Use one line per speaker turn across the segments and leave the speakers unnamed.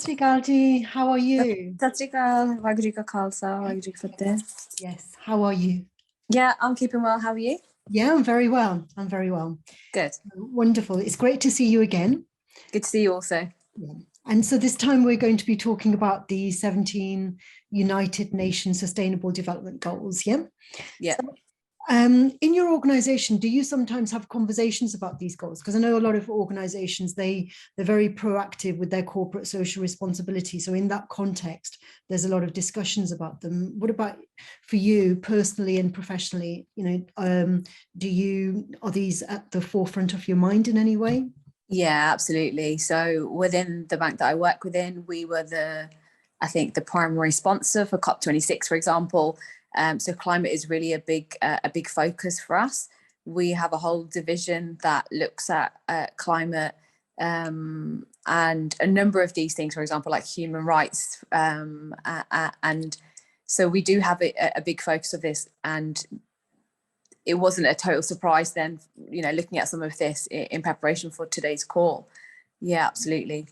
Sri Akal ji, how are you?
Sat Sri Akal, Waheguru Ka Khalsa, Waheguru Ki Fateh.
Yes, how are you?
Yeah, I'm keeping well. How are you?
Yeah, I'm very well. I'm very well.
Good.
Wonderful. It's great to see you again.
Good to see you also.
Yeah. And so this time we're going to be talking about the 17 United Nations Sustainable Development Goals, yeah?
Yeah.
So, in your organization, do you sometimes have conversations about these goals? Because I know a lot of organizations, they're very proactive with their corporate social responsibility. So in that context, there's a lot of discussions about them. What about for you personally and professionally? Are these at the forefront of your mind in any way?
Yeah, absolutely. So within the bank that I work within, we were the primary sponsor for COP26, for example. So climate is really a big focus for us. We have a whole division that looks at climate and a number of these things, for example, like human rights. And so we do have a big focus of this. And it wasn't a total surprise then, looking at some of this in preparation for today's call. Yeah, absolutely.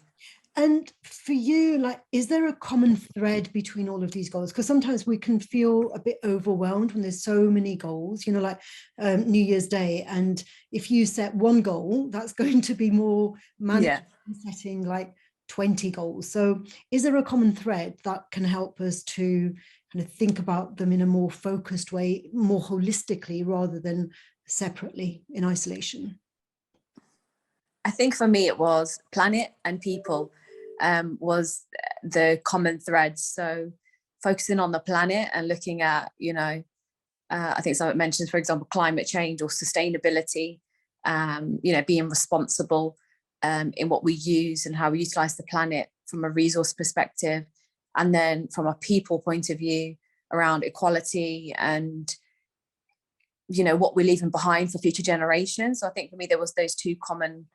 And for you, is there a common thread between all of these goals? Because sometimes we can feel a bit overwhelmed when there's so many goals, like New Year's Day. And if you set one goal, that's going to be more manageable than setting like 20 goals. So is there a common thread that can help us to kind of think about them in a more focused way, more holistically, rather than separately in isolation?
I think for me, it was planet and people was the common thread. So focusing on the planet and looking at, I think someone mentions, for example, climate change or sustainability, being responsible in what we use and how we utilize the planet from a resource perspective. And then from a people point of view around equality and, what we're leaving behind for future generations. So I think for me, there was those two common,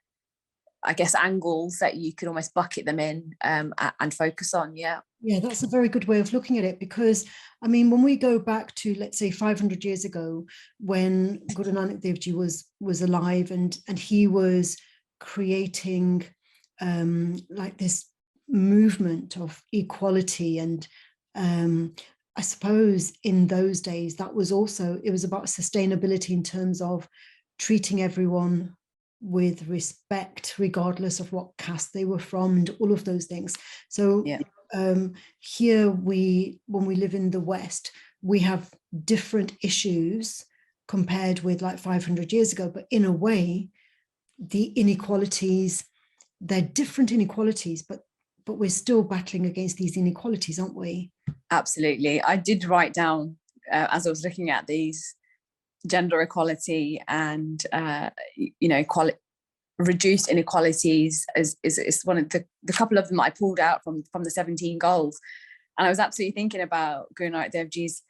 angles that you could almost bucket them in and focus on. Yeah,
that's a very good way of looking at it, because when we go back to, let's say, 500 years ago, when Guru Nanak Dev Ji was alive and he was creating this movement of equality, and I suppose in those days it was about sustainability in terms of treating everyone with respect, regardless of what caste they were from, and all of those things. So here when we live in the West, we have different issues compared with like 500 years ago, but in a way, the inequalities, they're different inequalities, but we're still battling against these inequalities, aren't we?
Absolutely. I did write down, as I was looking at these, gender equality and reduced inequalities is one of the couple of them that I pulled out from the 17 goals. And I was absolutely thinking about Guru Nanak Dev Ji's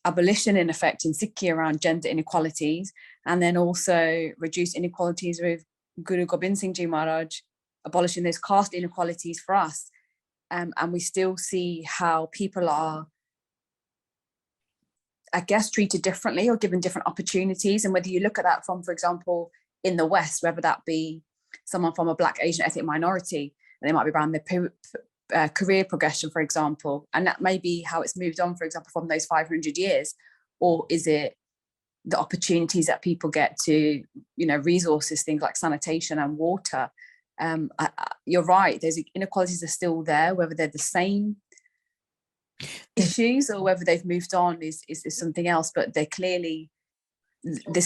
abolition in effect in Sikhi around gender inequalities, and then also reduced inequalities with Guru Gobind Singh Ji Maharaj abolishing those caste inequalities for us. And we still see how people are, treated differently or given different opportunities. And whether you look at that from, for example, in the West, whether that be someone from a Black, Asian, ethnic minority, and they might be around their career progression, for example, and that may be how it's moved on, for example, from those 500 years, or is it the opportunities that people get to, resources, things like sanitation and water? You're right, those inequalities are still there, whether they're the same issues or whether they've moved on is something else, but there's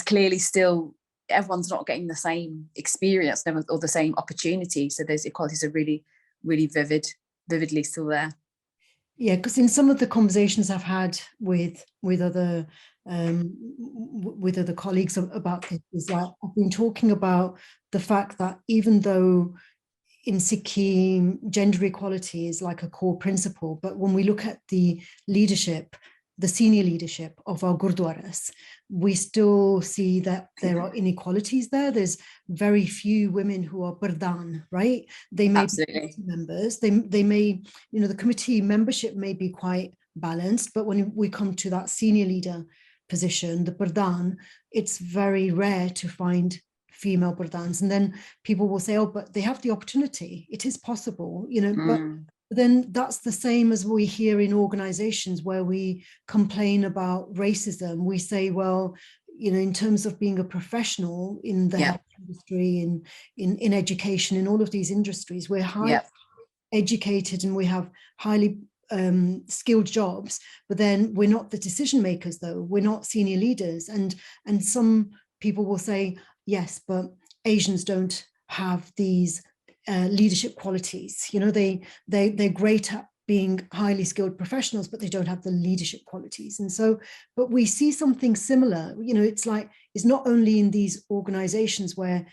clearly still, everyone's not getting the same experience or the same opportunity. So those equalities are really, really vividly still there.
Yeah, because in some of the conversations I've had with other colleagues about this, is that I've been talking about the fact that even though in Sikkim, gender equality is like a core principle, but when we look at the senior leadership of our gurdwaras, we still see that there are inequalities there. There's very few women who are pradhan, right? They may
Absolutely.
be members, they may, the committee membership may be quite balanced, but when we come to that senior leader position, the pradhan, it's very rare to find female pradhans. And then people will say, oh, but they have the opportunity, it is possible, but then that's the same as we hear in organizations where we complain about racism. We say, well, in terms of being a professional in the health industry, in education, in all of these industries, we're highly educated and we have highly skilled jobs, but then we're not the decision makers, though. We're not senior leaders. And some people will say, yes, but Asians don't have these leadership qualities. They're great at being highly skilled professionals, but they don't have the leadership qualities. And so, but we see something similar. It's like, it's not only in these organizations where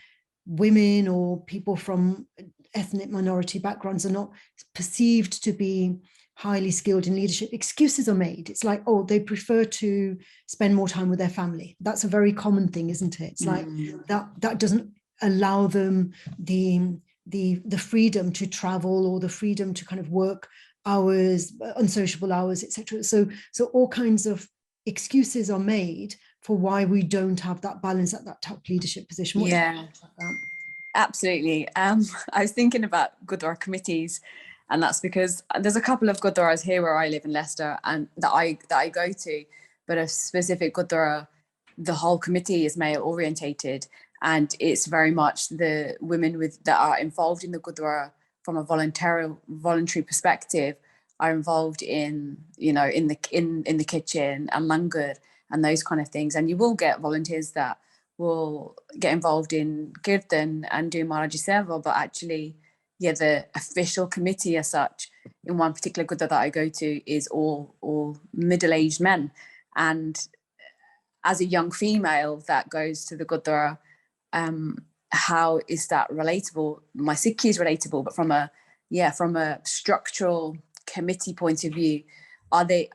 women or people from ethnic minority backgrounds are not perceived to be highly skilled in leadership. Excuses are made. It's like, oh, they prefer to spend more time with their family. That's a very common thing, isn't it? It's like that doesn't allow them the freedom to travel or the freedom to kind of work hours, unsociable hours, etc. So all kinds of excuses are made for why we don't have that balance at that top leadership position. What do you think about that?
Absolutely. I was thinking about Gurdwara committees, and that's because there's a couple of Gurdwaras here where I live in Leicester and that I go to, but a specific Gurdwara, the whole committee is male orientated, and it's very much the women that are involved in the Gurdwara from a voluntary perspective are involved in in the kitchen and langar and those kind of things. And you will get volunteers that will get involved in kirtan and do Maharaji Seva, but actually, the official committee as such in one particular Gurdwara that I go to is all middle-aged men. And as a young female that goes to the Gurdwara, how is that relatable? My Sikhi is relatable, but from a structural committee point of view, are they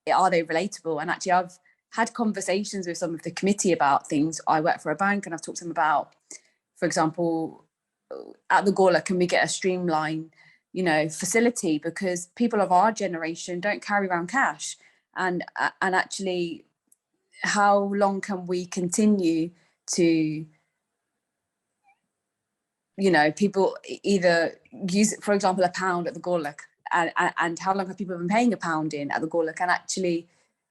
relatable? And actually, I've had conversations with some of the committee about things. I work for a bank, and I've talked to them about, for example, at the Gola, can we get a streamline, facility, because people of our generation don't carry around cash, and actually, how long can we continue to, people either use, for example, a pound at the Golak, and how long have people been paying a pound in at the Golak, and actually,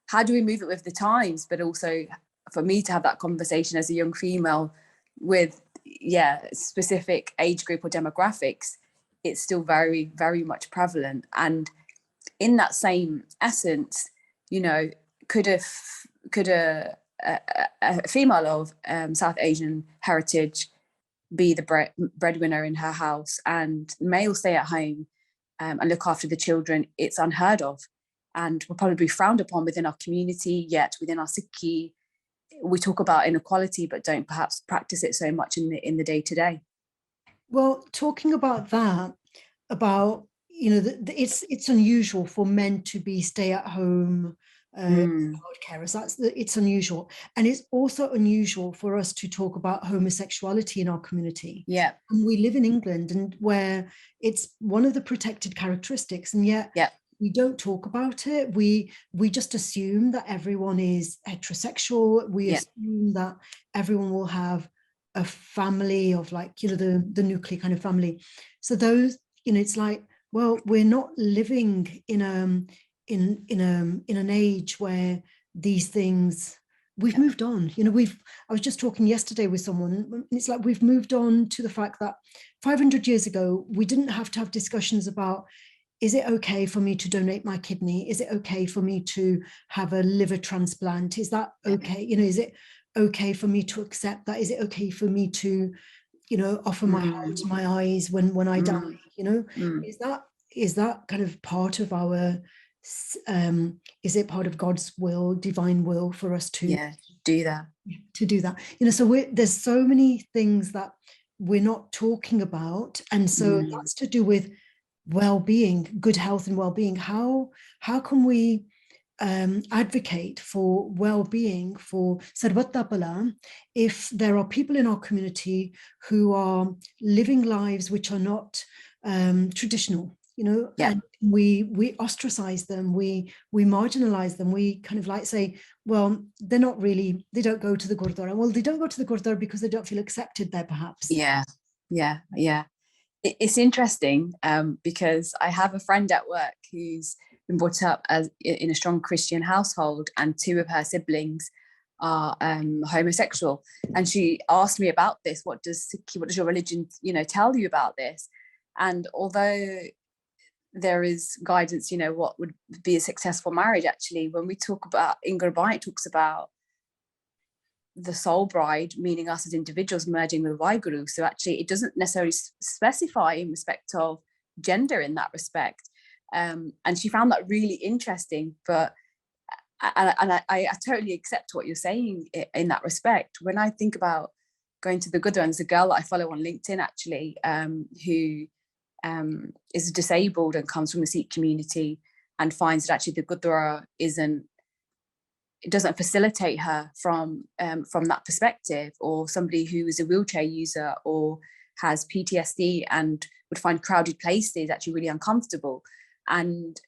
how do we move it with the times? But also for me to have that conversation as a young female with specific age group or demographics, it's still very, very much prevalent. And in that same essence, could a female of South Asian heritage be the breadwinner in her house and male stay at home and look after the children? It's unheard of, and will probably be frowned upon within our community. Yet within our Sikhi, we talk about inequality, but don't perhaps practice it so much in the day-to-day.
Well, talking about that, about it's unusual for men to be stay-at-home carers. It's unusual, and it's also unusual for us to talk about homosexuality in our community.
Yeah,
and we live in England, and where it's one of the protected characteristics, and yet we don't talk about it. We just assume that everyone is heterosexual. We assume that everyone will have a family of the nuclear kind of family. So those, it's like, well, we're not living in an age where these things, we've moved on. I was just talking yesterday with someone, and it's like we've moved on to the fact that 500 years ago, we didn't have to have discussions about, is it okay for me to donate my kidney? Is it okay for me to have a liver transplant? Is that okay? Is it okay for me to accept that? Is it okay for me to, offer my heart, my eyes when I die? Is that kind of part of our, is it part of God's will, divine will, for us to
do that?
To do that, so there's so many things that we're not talking about, and so that's to do with well-being, good health and well-being. How can we advocate for well-being, for Sarvat Pala, if there are people in our community who are living lives which are not traditional, and we ostracize them, we marginalize them, we kind of say, well, they don't go to the Gurdwara. Well, they don't go to the Gurdwara because they don't feel accepted there, perhaps.
Yeah. It's interesting because I have a friend at work who's been brought up as in a strong Christian household, and two of her siblings are homosexual. And she asked me about this. What does your religion, tell you about this? And although there is guidance, what would be a successful marriage, actually, when we talk about, in Gurban, it talks about the soul bride, meaning us as individuals merging with Vaiguru. So actually it doesn't necessarily specify in respect of gender in that respect. And she found that really interesting. But I totally accept what you're saying in that respect. When I think about going to the Gurdwara, there's a girl that I follow on LinkedIn actually, who is disabled and comes from the Sikh community, and finds that actually the Gurdwara it doesn't facilitate her from that perspective, or somebody who is a wheelchair user or has PTSD and would find crowded places actually really uncomfortable. And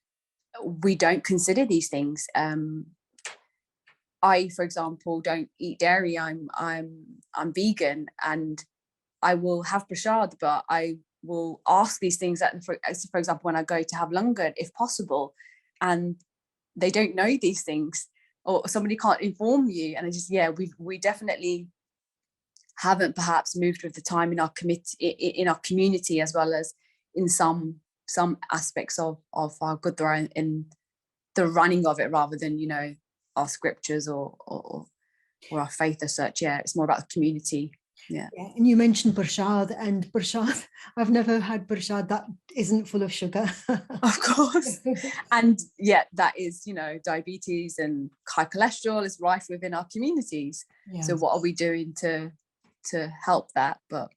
we don't consider these things. I, for example, don't eat dairy. I'm vegan, and I will have prashad, but I will ask these things that, for example, when I go to have langar, if possible, and they don't know these things, or somebody can't inform you. And I just, we definitely haven't perhaps moved with the time in our community, as well as in some aspects of our Gurdwara, in the running of it, rather than, our scriptures or our faith as such. Yeah, it's more about the community. Yeah.
And you mentioned Burshad, and Burshad, I've never had Burshad that isn't full of sugar.
Of course. And that is, diabetes and high cholesterol is rife within our communities. Yeah. So what are we doing to help that? But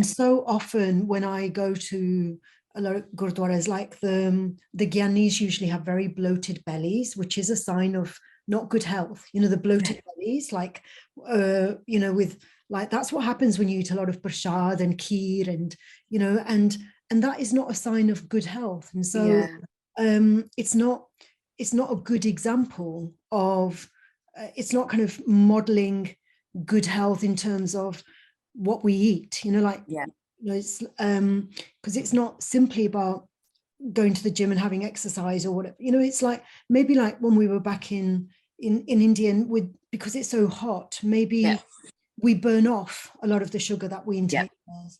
so often when I go to a lot of gurdwaras, like the Gyanis usually have very bloated bellies, which is a sign of not good health. The bloated bellies, like with, like, that's what happens when you eat a lot of prashad and kheer, and and that is not a sign of good health. And so it's not a good example of it's not kind of modeling good health in terms of what we eat, it's because it's not simply about going to the gym and having exercise or whatever. It's like, maybe like when we were back in India, and because it's so hot, maybe we burn off a lot of the sugar that we intake.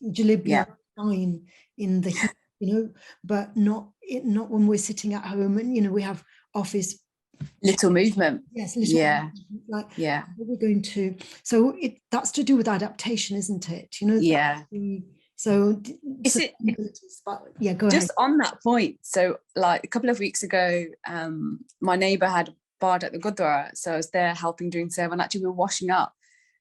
Jalebi fine in the heat, but not when we're sitting at home and we have office
little movement.
Yes, little movement. We're going to. So that's to do with adaptation, isn't it? So
is it?
But go ahead.
Just on that point. So, like a couple of weeks ago, my neighbour had barred at the Gurdwara, so I was there helping doing serve, and actually we were washing up.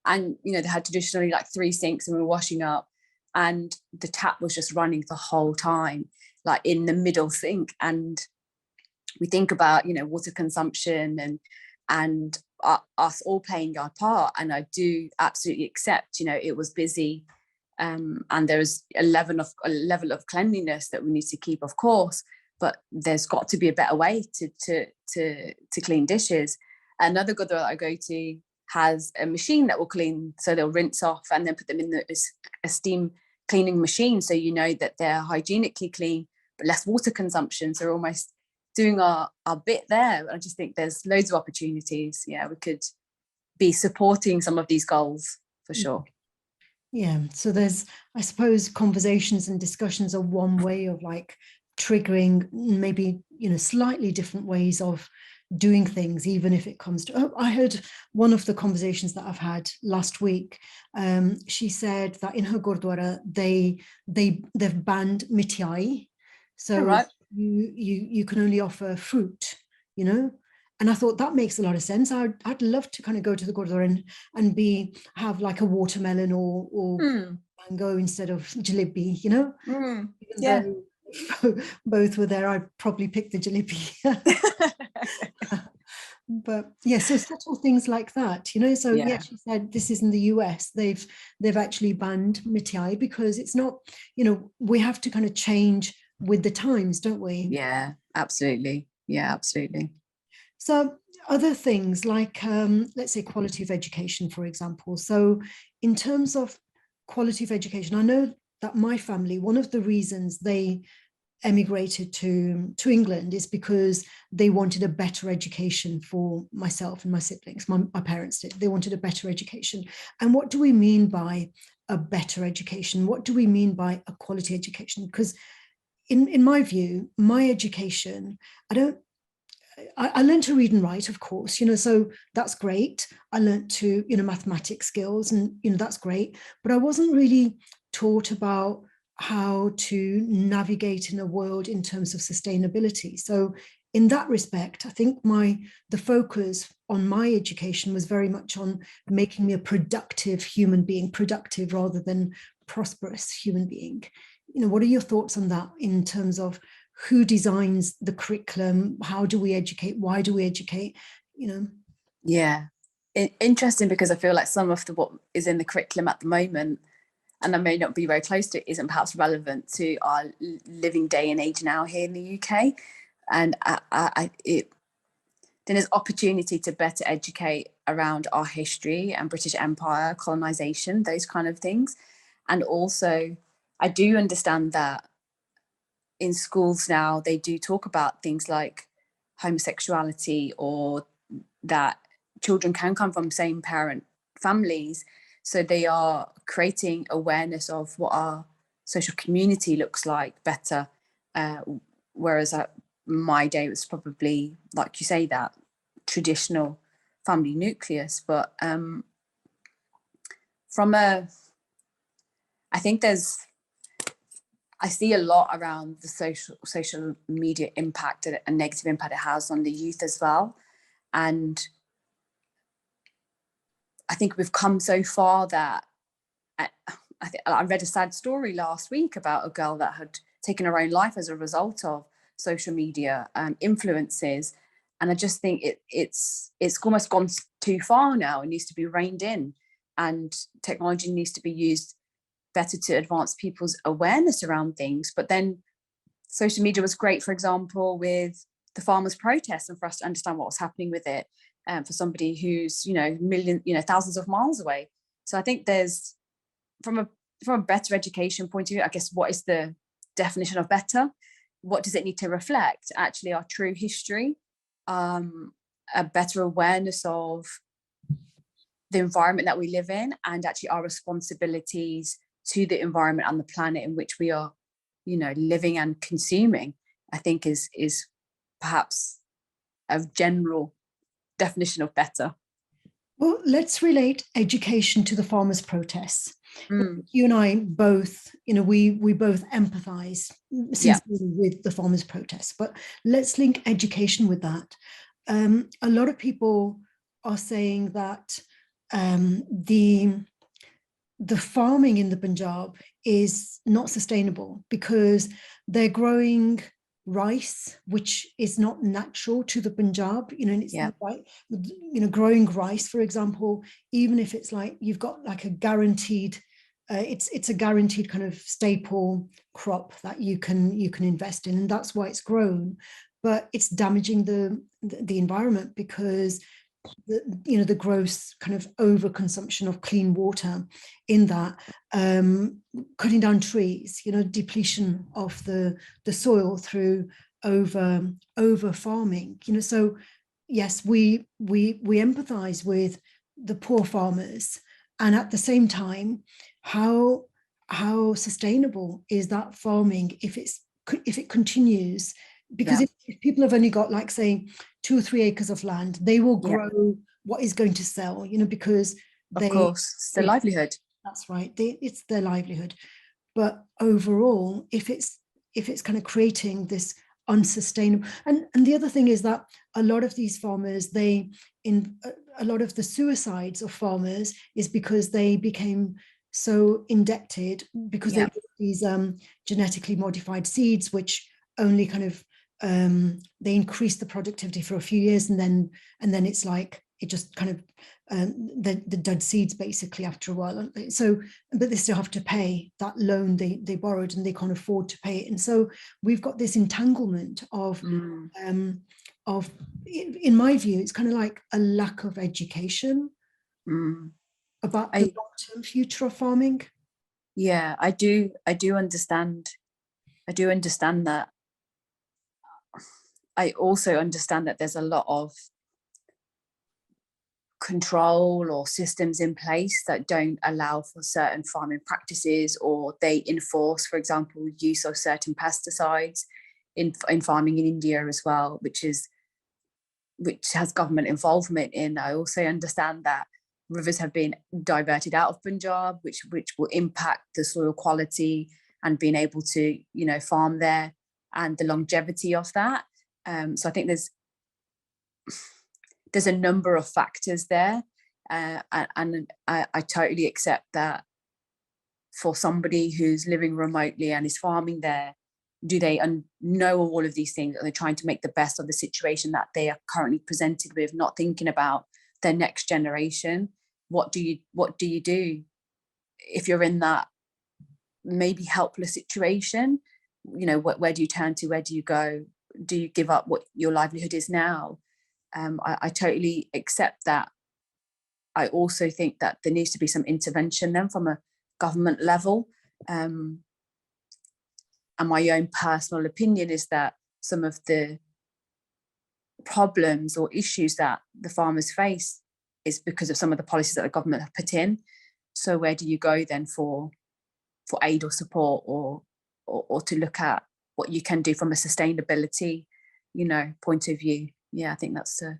And they had traditionally like 3 sinks, and we were washing up, and the tap was just running the whole time, like in the middle sink. And we think about water consumption and us all playing our part. And I do absolutely accept it was busy, and there's a level of cleanliness that we need to keep, of course, but there's got to be a better way to clean dishes. Another Gurdwara that I go to has a machine that will clean, so they'll rinse off and then put them in a steam cleaning machine, so that they're hygienically clean but less water consumption. So we're almost doing our bit there. I just think there's loads of opportunities. We could be supporting some of these goals for sure.
So there's, I suppose, conversations and discussions are one way of like triggering maybe slightly different ways of doing things, even if it comes to, I heard one of the conversations that I've had last week. She said that in her Gurdwara they've banned mithai, so you can only offer fruit, and I thought that makes a lot of sense. I'd love to kind of go to the Gurdwara and have like a watermelon or mango instead of jalebi, both were there, I'd probably pick the jalebi. But so subtle things like that, so she said this is in the US, they've actually banned mithai because it's not, we have to kind of change with the times, don't we?
Absolutely.
So other things like let's say quality of education, for example. So in terms of quality of education, I know that my family, one of the reasons they emigrated to England is because they wanted a better education for myself and my siblings. My parents did. They wanted a better education. And what do we mean by a better education? What do we mean by a quality education? Because in my view, my education, I learned to read and write, of course, so that's great. I learned to, mathematics skills, and, that's great. But I wasn't really taught about how to navigate in a world in terms of sustainability. So in that respect, I think the focus on my education was very much on making me a productive human being, productive rather than prosperous human being. What are your thoughts on that in terms of who designs the curriculum? How do we educate? Why do we educate?
Yeah, interesting, because I feel like some of what is in the curriculum at the moment, and I may not be very close to it, isn't perhaps relevant to our living day and age now here in the UK. And then there's opportunity to better educate around our history and British Empire, colonization, those kind of things. And also, I do understand that in schools now, they do talk about things like homosexuality, or that children can come from same parent families. So they are creating awareness of what our social community looks like better. Whereas at my day, it was probably, like you say, that traditional family nucleus. But I see a lot around the social media impact and negative impact it has on the youth as well. And I think we've come so far that I read a sad story last week about a girl that had taken her own life as a result of social media influences. And I just think it's almost gone too far now. It needs to be reined in, and technology needs to be used better to advance people's awareness around things. But then social media was great, for example, with the farmers' protests, and for us to understand what was happening with it, for somebody who's thousands of miles away. So I think there's, from a better education point of view, I guess, what is the definition of better? What does it need to reflect? Actually, our true history, a better awareness of the environment that we live in, and actually our responsibilities to the environment and the planet in which we are, living and consuming, I think is perhaps a general definition of better.
Well, let's relate education to the farmers' protests.
Mm.
You and I both, we both empathize sincerely with the farmers' protests, but let's link education with that. A lot of people are saying that the farming in the Punjab is not sustainable because they're growing rice, which is not natural to the Punjab, and it's not right. Growing rice, for example, even if it's like you've got like a guaranteed, it's a guaranteed kind of staple crop that you can invest in, and that's why it's grown. But it's damaging the environment because the gross kind of overconsumption of clean water in that, cutting down trees, depletion of the soil through over farming, so yes, we empathize with the poor farmers, and at the same time, how sustainable is that farming if it continues? Because if people have only got, like, say, 2 or 3 acres of land, they will grow what is going to sell, because
of course, it's their livelihood.
That's right. It's their livelihood. But overall, if it's kind of creating this unsustainable, and the other thing is that a lot of these farmers, a lot of the suicides of farmers is because they became so indebted because they got these genetically modified seeds, which only kind of they increase the productivity for a few years, and then it's like it just kind of the dead seeds basically after a while. So, but they still have to pay that loan they borrowed, and they can't afford to pay it. And so we've got this entanglement of in my view, it's kind of like a lack of education about the long-term future of farming.
Yeah, I do understand. I do understand that. I also understand that there's a lot of control or systems in place that don't allow for certain farming practices, or they enforce, for example, use of certain pesticides in farming in India as well, which has government involvement in. I also understand that rivers have been diverted out of Punjab, which will impact the soil quality and being able to, farm there, and the longevity of that. So I think there's a number of factors there, and I totally accept that for somebody who's living remotely and is farming there, do they know all of these things? Are they trying to make the best of the situation that they are currently presented with, not thinking about their next generation? What do you do if you're in that maybe helpless situation? Where do you turn to? Where do you go? Do you give up what your livelihood is now? I totally accept that. I also think that there needs to be some intervention then from a government level. And my own personal opinion is that some of the problems or issues that the farmers face is because of some of the policies that the government have put in. So where do you go then for aid or support, or to look at what you can do from a sustainability, point of view? Yeah, I think that's the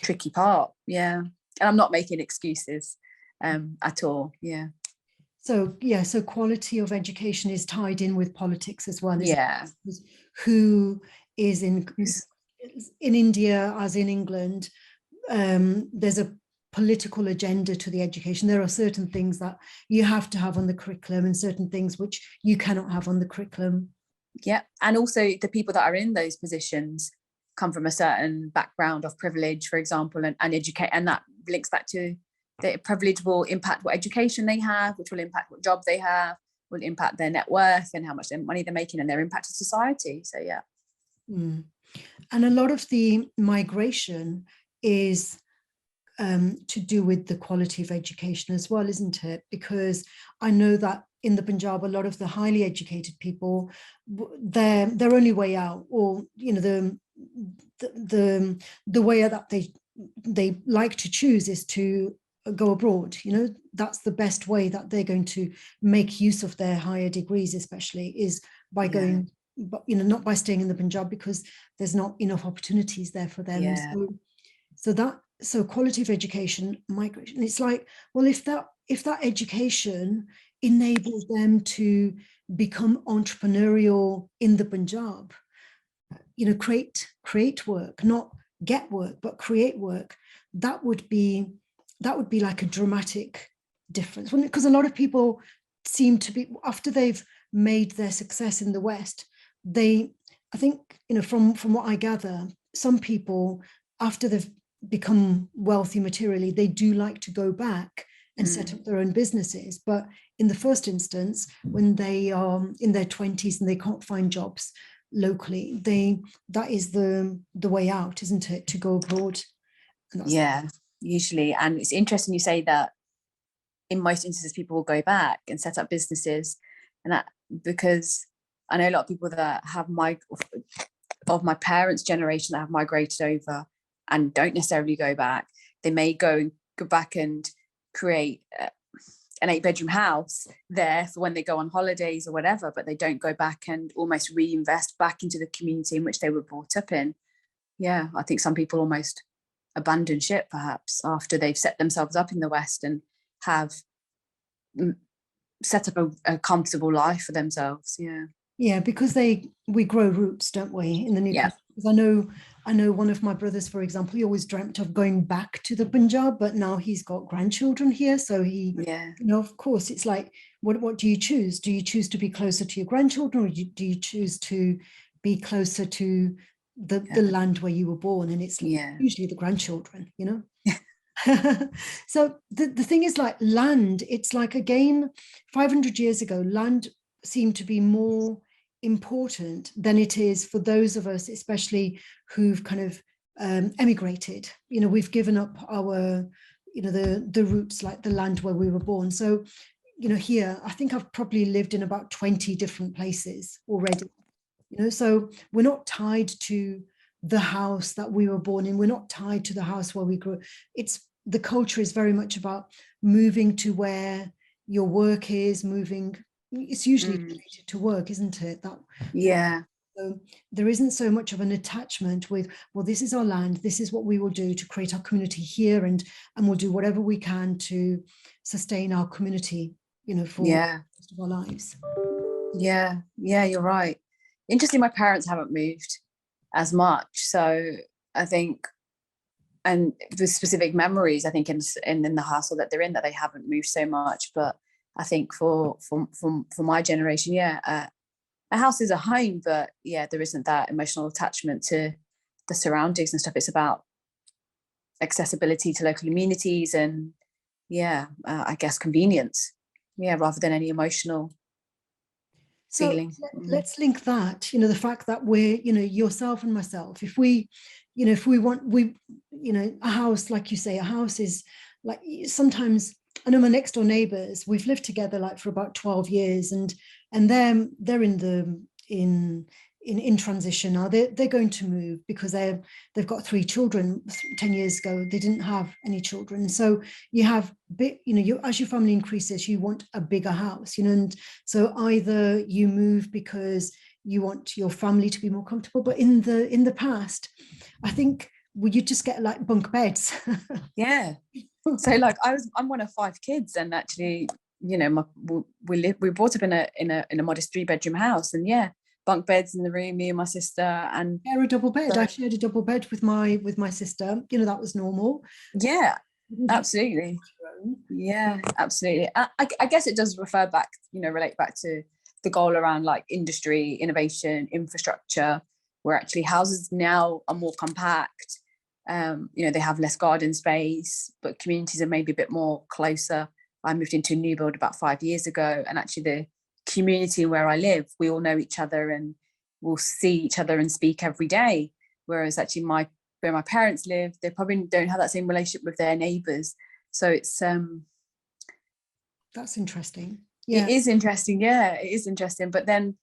tricky part. Yeah. And I'm not making excuses at all. Yeah.
So quality of education is tied in with politics as well.
Yeah.
Who is in India as in England, there's a political agenda to the education. There are certain things that you have to have on the curriculum and certain things which you cannot have on the curriculum.
Yeah. And also the people that are in those positions come from a certain background of privilege, for example, and educate, and that links back to the privilege will impact what education they have, which will impact what job they have, will impact their net worth and how much money they're making and their impact to society. So yeah.
And a lot of the migration is to do with the quality of education as well, isn't it? Because I know that in the Punjab, a lot of the highly educated people, their only way out, or the way that they like to choose is to go abroad. That's the best way that they're going to make use of their higher degrees, especially, is by going, but not by staying in the Punjab, because there's not enough opportunities there for them.
Yeah.
So quality of education, migration, it's like, well, if that education enables them to become entrepreneurial in the Punjab, create work, not get work, but create work, that would be like a dramatic difference. Because a lot of people seem to be, after they've made their success in the West, I think, from what I gather, some people, after they've become wealthy materially, they do like to go back and set up their own businesses. But in the first instance, when they are in their 20s and they can't find jobs locally, that is the way out, isn't it, to go abroad?
Yeah, usually. And it's interesting you say that in most instances people will go back and set up businesses, and that because I know a lot of people that have of my parents' generation that have migrated over and don't necessarily go back. They may go back and create an 8-bedroom house there for when they go on holidays or whatever, but they don't go back and almost reinvest back into the community in which they were brought up in. Yeah, I think some people almost abandon ship perhaps after they've set themselves up in the West and have set up a comfortable life for themselves.
Yeah, because we grow roots, don't we, in the new country? Because I know one of my brothers, for example, he always dreamt of going back to the Punjab, but now he's got grandchildren here, so of course, it's like, what do you choose? Do you choose to be closer to your grandchildren, or do you choose to be closer to the land where you were born? And it's usually the grandchildren. So the thing is, like, land, it's like, again, 500 years ago, land seemed to be more important than it is for those of us, especially who've kind of emigrated. We've given up our, the roots, like the land where we were born. So here, I think I've probably lived in about 20 different places already, so we're not tied to the house that we were born in. We're not tied to the house where we grew. The culture is very much about moving to where your work is, moving. It's usually related to work, isn't it?
Yeah.
So there isn't so much of an attachment with, well, this is our land, this is what we will do to create our community here, and we'll do whatever we can to sustain our community, for the rest of our lives.
Yeah, you're right. Interestingly, my parents haven't moved as much, so I think, and with specific memories, I think in the household that they're in, that they haven't moved so much. But I think for my generation, a house is a home, but there isn't that emotional attachment to the surroundings and stuff. It's about accessibility to local amenities and I guess convenience, rather than any emotional feeling.
Let's link that, the fact that we're, yourself and myself, if we want, a house, like you say, a house is like, sometimes I know my next door neighbors, we've lived together like for about 12 years, and they're in transition now. They're going to move because they've got 3 children. 10 years ago they didn't have any children, so you have as your family increases, you want a bigger house, and so either you move because you want your family to be more comfortable, but in the past, I think you just get like bunk beds.
So like I'm one of 5 kids, and actually, we brought up in a modest 3-bedroom house, and bunk beds in the room, me and my sister, and
share a double bed. I shared a double bed with my sister. That was normal.
Absolutely. Absolutely. I guess it does relate back to the goal around like industry, innovation, infrastructure, where actually houses now are more compact. They have less garden space, but communities are maybe a bit more closer. I moved into a new build about 5 years ago, and actually the community where I live, we all know each other and we'll see each other and speak every day. Whereas actually where my parents live, they probably don't have that same relationship with their neighbours. So it's
that's interesting.
It is interesting. It is interesting. But then,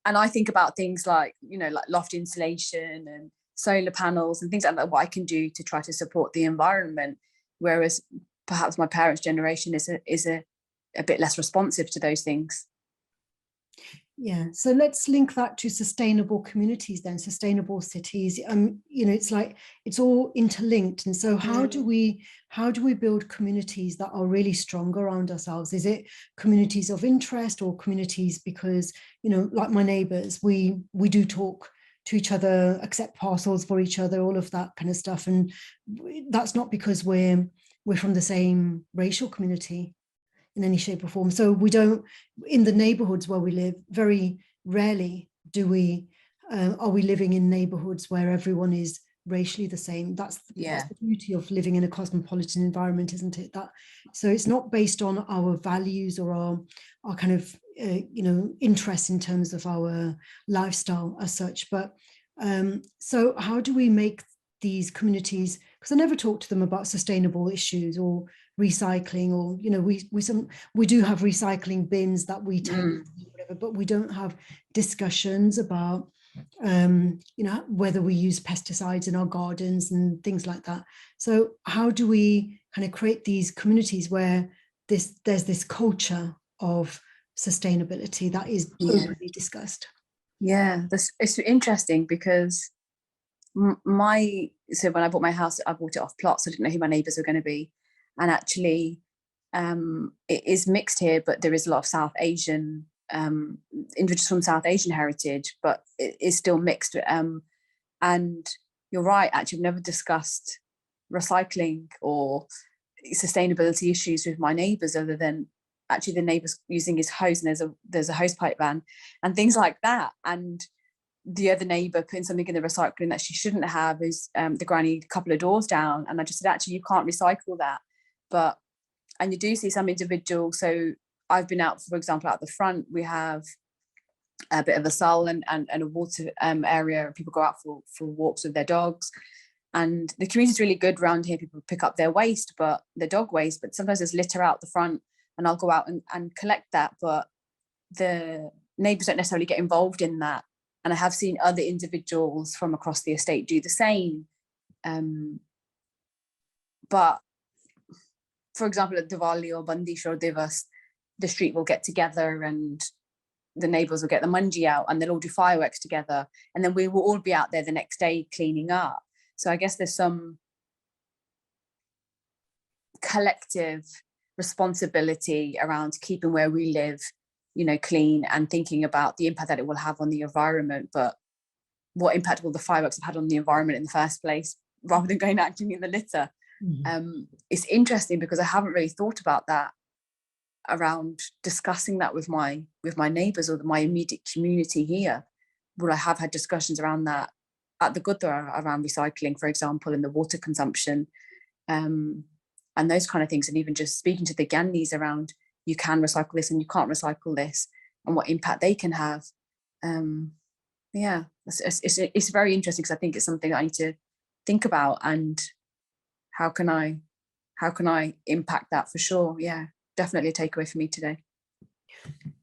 and I think about things like, like loft insulation and solar panels and things like that, what I can do to try to support the environment. Whereas perhaps my parents' generation is a bit less responsive to those things.
So let's link that to sustainable communities then, sustainable cities. It's like it's all interlinked. And so how do we build communities that are really strong around ourselves? Is it communities of interest, or communities because, like my neighbors, we do talk to each other, accept parcels for each other, all of that kind of stuff. And that's not because we're from the same racial community in any shape or form. So we don't, in the neighborhoods where we live, very rarely are we living in neighborhoods where everyone is racially the same. That's the beauty of living in a cosmopolitan environment, isn't it? So it's not based on our values or our kind of interests in terms of our lifestyle as such. But so how do we make these communities, because I never talk to them about sustainable issues or recycling, or we do have recycling bins that we take, whatever, but we don't have discussions about whether we use pesticides in our gardens and things like that. So how do we kind of create these communities where there's this culture of sustainability that is openly discussed?
It's interesting because so when I bought my house, I bought it off plots. I didn't know who my neighbours were going to be, and actually it is mixed here, but there is a lot of South Asian individuals from South Asian heritage, but it is still mixed. And you're right, actually I've never discussed recycling or sustainability issues with my neighbours, other than actually the neighbours using his hose, and there's a hose pipe ban and things like that. And the other neighbour putting something in the recycling that she shouldn't have, is the granny a couple of doors down. And I just said, actually, you can't recycle that. And you do see some individuals. So I've been out, for example, out the front, we have a bit of a soul and a water area. People go out for walks with their dogs. And the community is really good around here. People pick up their waste, but their dog waste, but sometimes there's litter out the front. and I'll go out and collect that, but the neighbours don't necessarily get involved in that. And I have seen other individuals from across the estate do the same. But for example, at Diwali or Bandish or Divas, the street will get together and the neighbours will get the munji out and they'll all do fireworks together. And then we will all be out there the next day cleaning up. So I guess there's some collective responsibility around keeping where we live, you know, clean, and thinking about the impact that it will have on the environment. But what impact will the fireworks have had on the environment in the first place, rather than going out cleaning the litter? It's interesting because I haven't really thought about that, around discussing that with my neighbours or my immediate community here. But I have had discussions around that at the Gurdwara, around recycling, for example, and the water consumption, and those kind of things. And even just speaking to the Gandhis around, you can recycle this and you can't recycle this, and what impact they can have. It's very interesting, because I think it's something I need to think about, and how can I impact that, for sure. Yeah, definitely a takeaway for me today.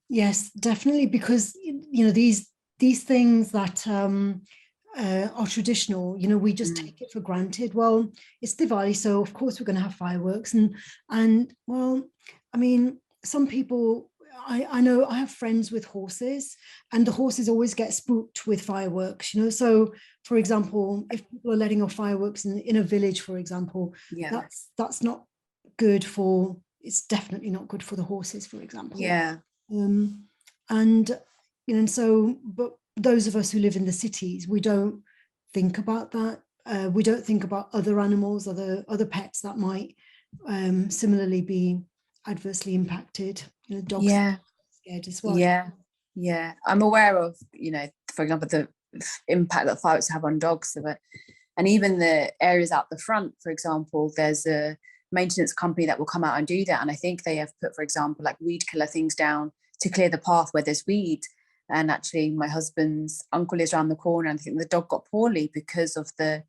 Yes, definitely, because you know, these things that are traditional, you know, we just take it for granted. Well, it's Diwali, so of course we're going to have fireworks, and well, I mean, some people, I know I have friends with horses, and the horses always get spooked with fireworks, you know. So for example, if people are letting off fireworks in a village, for example, that's not good for, it's definitely not good for the horses, for example. And you know, and so, but those of us who live in the cities, we don't think about that. We don't think about other animals, other pets that might similarly be adversely impacted. You know, dogs are scared as well.
Yeah, I'm aware of, you know, for example, the impact that fireworks have on dogs, and even the areas out the front. For example, there's a maintenance company that will come out and do that, and I think they have put, for example, like weed killer things down to clear the path where there's weed. And actually, my husband's uncle is around the corner, and I think the dog got poorly because of the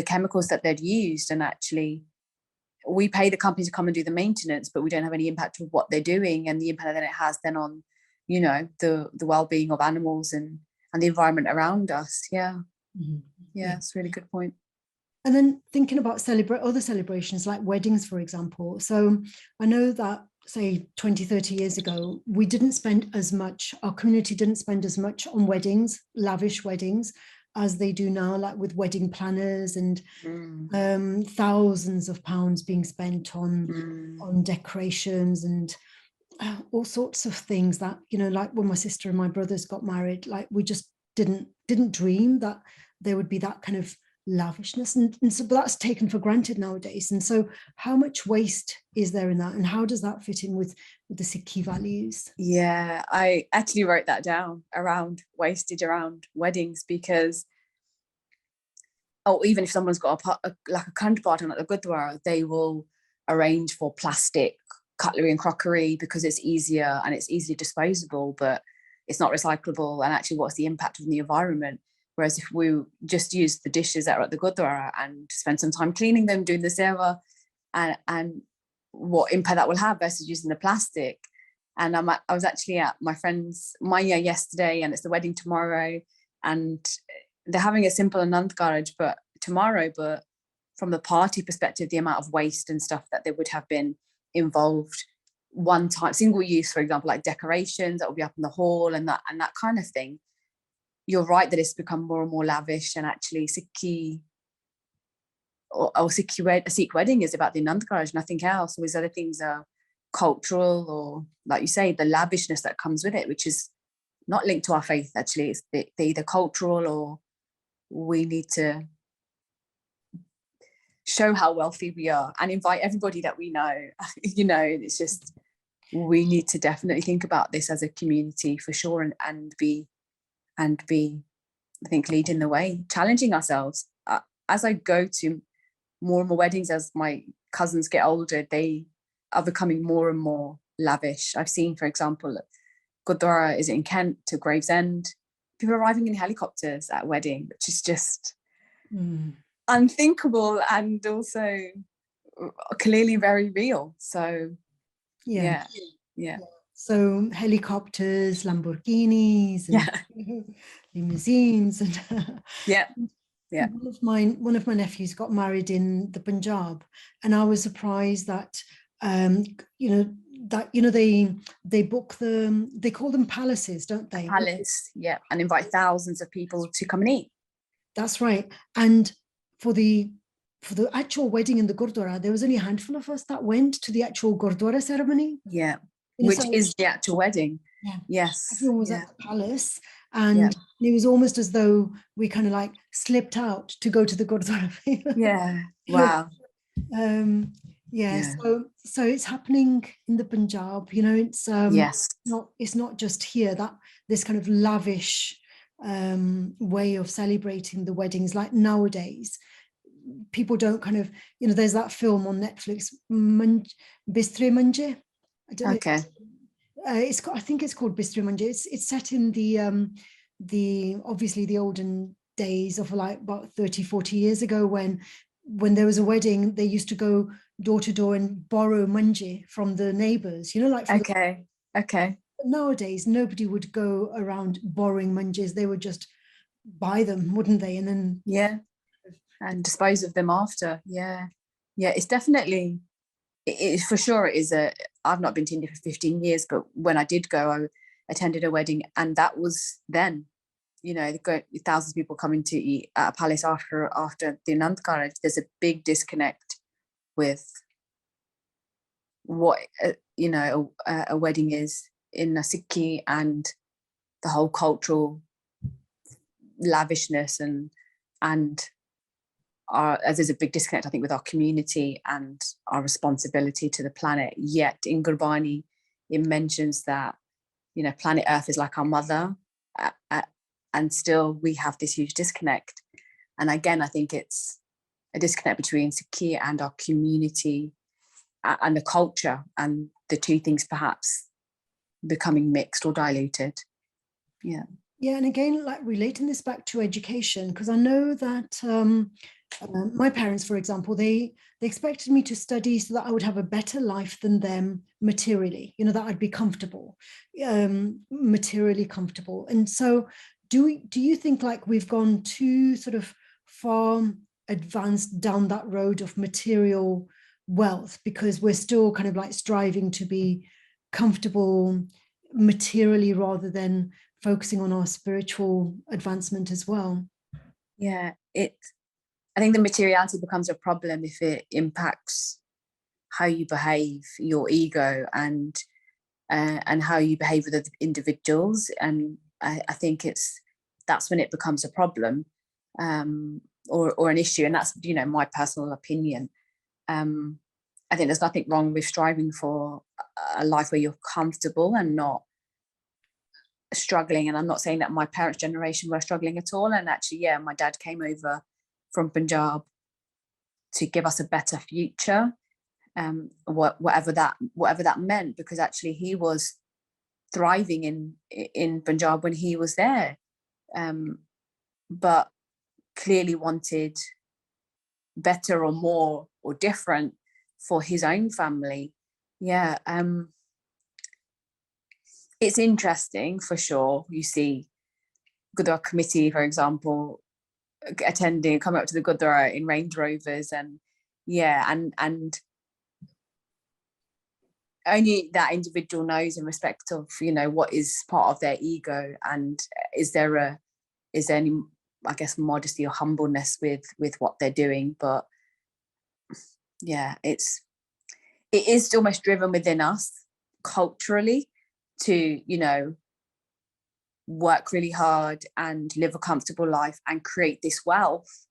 chemicals that they'd used. And actually, we pay the company to come and do the maintenance, but we don't have any impact of what they're doing, and the impact that it has then on, you know, the well-being of animals and the environment around us. Yeah, it's a really good point.
And then thinking about other celebrations like weddings, for example. So I know that, say 20, 30 years ago, we didn't spend as much, our community didn't spend as much on weddings, lavish weddings, as they do now, like with wedding planners and thousands of pounds being spent on decorations and all sorts of things that, you know, like when my sister and my brothers got married, like we just didn't dream that there would be that kind of lavishness, and so that's taken for granted nowadays. And so how much waste is there in that, and how does that fit in with the Sikhi values?
Yeah, I actually wrote that down around wastage around weddings, because even if someone's got a khand party at the Gurdwara, they will arrange for plastic cutlery and crockery because it's easier and it's easily disposable, but it's not recyclable. And actually, what's the impact on the environment? Whereas if we just use the dishes that are at the Gurdwara and spend some time cleaning them, doing the seva, and what impact that will have versus using the plastic. And I was actually at my friend's Maya yesterday, and it's the wedding tomorrow, and they're having a simple Anand garage but tomorrow, but from the party perspective, the amount of waste and stuff that there would have been involved, one time, single use, for example, like decorations that will be up in the hall and that kind of thing. You're right that it's become more and more lavish, and actually Sikh wedding is about the Anand garage, nothing else. These other things are cultural, or like you say, the lavishness that comes with it, which is not linked to our faith. Actually, it's they're either cultural, or we need to show how wealthy we are and invite everybody that we know. You know, it's just, we need to definitely think about this as a community for sure, and be, I think, leading the way, challenging ourselves. As I go to more and more weddings, as my cousins get older, they are becoming more and more lavish. I've seen, for example, Gurdwara is in Kent to Gravesend, people arriving in helicopters at a wedding, which is just unthinkable, and also clearly very real. So
Yeah.
Yeah. Yeah.
So helicopters, Lamborghinis, and
Yeah.
limousines, and
Yeah. Yeah.
one of my nephews got married in the Punjab, and I was surprised that you know they book them, they call them palaces, don't
A
they?
palace. Yeah. And invite thousands of people to come and eat.
That's right. And for the for the actual wedding in the Gurdwara, there was only a handful of us that went to the actual Gurdwara ceremony.
Yeah.
You know,
Which
so
is the actual wedding.
yeah,
Yes.
everyone was
Yeah.
at the palace,
Yeah.
and it was almost as though we kind of like slipped out to go to the Gurdwara.
Yeah. Wow.
um, yeah,
Yeah.
so it's happening in the Punjab. You know,
Yes.
it's not just here that this kind of lavish way of celebrating the weddings. Like nowadays, people don't kind of, you know, there's that film on Netflix, Bistre Manje. I don't know.
Okay.
I think it's called Bistre Manje. It's set in the obviously the olden days of like about 30, 40 years ago, when there was a wedding, they used to go door to door and borrow manje from the neighbors, you know, like from
Okay. Okay.
nowadays, nobody would go around borrowing manjes. They would just buy them, wouldn't they? And then
Yeah. And dispose of them after. Yeah. Yeah. It's definitely, for sure it is I've not been to India for 15 years, but when I did go, I attended a wedding, and that was then, you know, thousands of people coming to eat at a palace after the Anand Karaj. There's a big disconnect with what you know a wedding is in a Sikhi, and the whole cultural lavishness and as there's a big disconnect, I think, with our community and our responsibility to the planet. Yet in Gurbani, it mentions that, you know, planet Earth is like our mother, and still we have this huge disconnect. And again, I think it's a disconnect between Sikhi and our community and the culture, and the two things perhaps becoming mixed or diluted. Yeah.
yeah, and again, like relating this back to education, because I know that my parents, for example, they expected me to study so that I would have a better life than them materially. You know, that I'd be comfortable, materially comfortable. And so, do you think like we've gone too sort of far advanced down that road of material wealth because we're still kind of like striving to be comfortable materially rather than focusing on our spiritual advancement as well?
Yeah, I think the materiality becomes a problem if it impacts how you behave, your ego, and how you behave with other individuals. And I think that's when it becomes a problem, or an issue. And that's, you know, my personal opinion. I think there's nothing wrong with striving for a life where you're comfortable and not struggling. And I'm not saying that my parents' generation were struggling at all. And actually, yeah, my dad came over from Punjab to give us a better future, whatever that meant, because actually he was thriving in Punjab when he was there, but clearly wanted better or more or different for his own family. Yeah. It's interesting for sure. You see Gurdwara committee, for example, coming up to the Gurdwara in Range Rovers, and yeah, and only that individual knows in respect of, you know, what is part of their ego, and is there any, I guess, modesty or humbleness with what they're doing. But yeah, it is almost driven within us culturally to, you know, work really hard and live a comfortable life and create this wealth.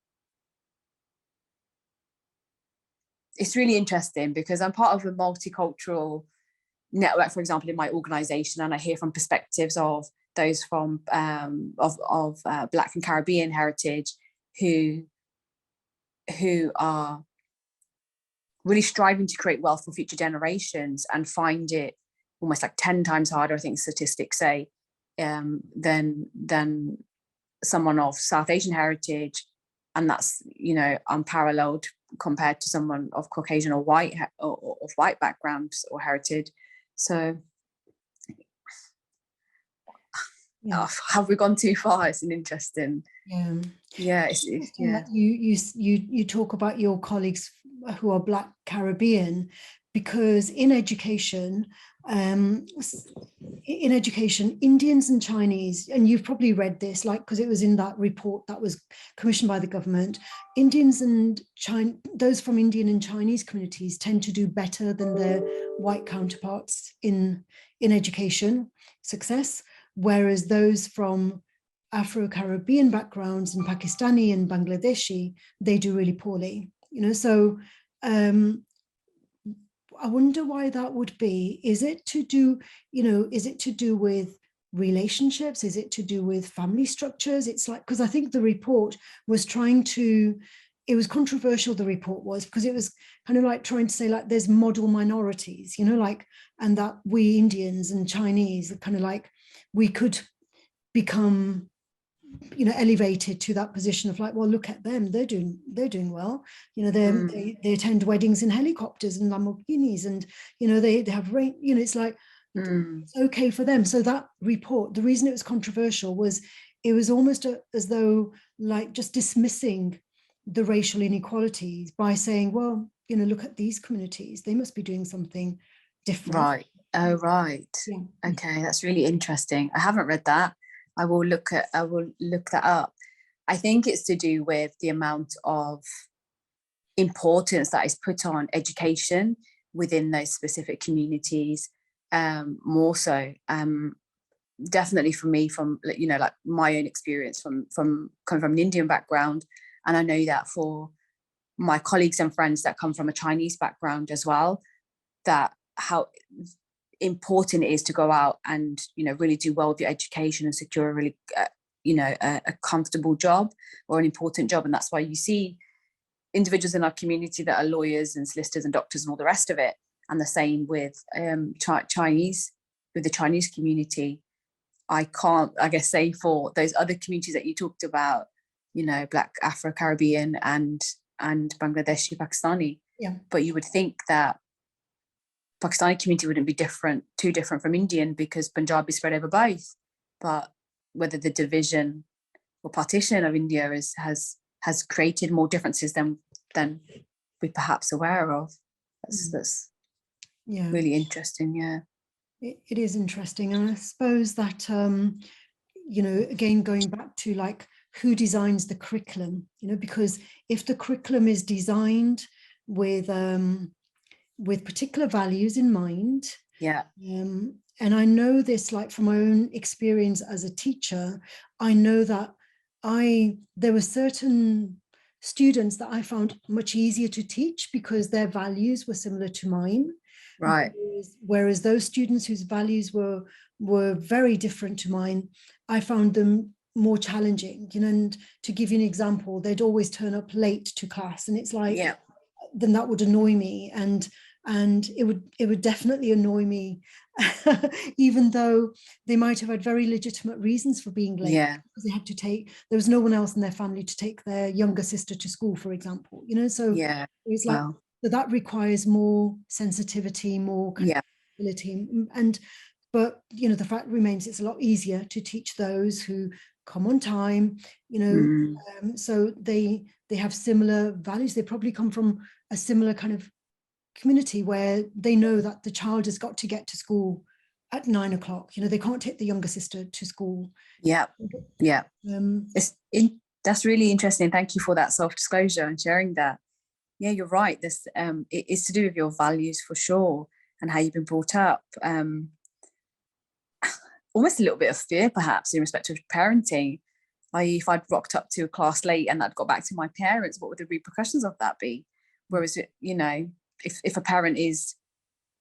It's really interesting because I'm part of a multicultural network, for example, in my organization, and I hear from perspectives of those from Black and Caribbean heritage who are really striving to create wealth for future generations and find it almost like 10 times harder, I think statistics say, than someone of South Asian heritage. And that's, you know, unparalleled compared to someone of Caucasian or white or of white background or heritage. So have we gone too far? It's an interesting.
That you talk about your colleagues who are Black Caribbean, because in education, Indians and Chinese, and you've probably read this, like, because it was in that report that was commissioned by the government, Indians and those from Indian and Chinese communities tend to do better than their white counterparts in education success, whereas those from Afro-Caribbean backgrounds and Pakistani and Bangladeshi, they do really poorly, so I wonder why that would be. Is it to do with relationships? Is it to do with family structures? It's like, because I think the report was it was controversial, the report was, because it was kind of like trying to say, like, there's model minorities, like, and that we Indians and Chinese are kind of like, we could become elevated to that position of like, well, look at them, they're doing well, they attend weddings in helicopters and Lamborghinis, and they have rain, it's like it's okay for them. So that report, the reason it was controversial was it was almost as though like just dismissing the racial inequalities by saying, well, look at these communities, they must be doing something different.
Right. Oh, right. Yeah. Okay, that's really interesting. I haven't read that. I will look that up. I think it's to do with the amount of importance that is put on education within those specific communities, more so. Definitely for me, from like my own experience from coming from an Indian background, and I know that for my colleagues and friends that come from a Chinese background as well, that how important it is to go out and really do well with your education and secure a really a comfortable job or an important job. And that's why you see individuals in our community that are lawyers and solicitors and doctors and all the rest of it. And the same with Chinese, with the Chinese community. I can't, I guess, say for those other communities that you talked about, Black, Afro-Caribbean and Bangladeshi, Pakistani.
Yeah.
But you would think that Pakistani community wouldn't be too different from Indian, because Punjabi spread over both. But whether the division or partition of India has created more differences than we're perhaps aware of. That's really interesting. Yeah,
it is interesting, and I suppose that again, going back to like who designs the curriculum, because if the curriculum is designed with particular values in mind.
Yeah.
And I know this, like, from my own experience as a teacher, I know that there were certain students that I found much easier to teach because their values were similar to mine.
Right.
Whereas those students whose values were very different to mine, I found them more challenging. And to give you an example, they'd always turn up late to class, and it's like, then that would annoy me, and it would definitely annoy me, even though they might have had very legitimate reasons for being late. Because they had to there was no one else in their family to take their younger sister to school, for example. So it's like, so that requires more sensitivity, more kind of ability, but the fact remains, it's a lot easier to teach those who come on time, so they have similar values. They probably come from a similar kind of community where they know that the child has got to get to school at 9 o'clock. They can't take the younger sister to school.
That's really interesting. Thank you for that self-disclosure and sharing that. Yeah, you're right. This it is to do with your values for sure, and how you've been brought up. Almost a little bit of fear, perhaps, in respect of parenting. I.e., if I'd rocked up to a class late and I'd got back to my parents, what would the repercussions of that be? Whereas, if a parent is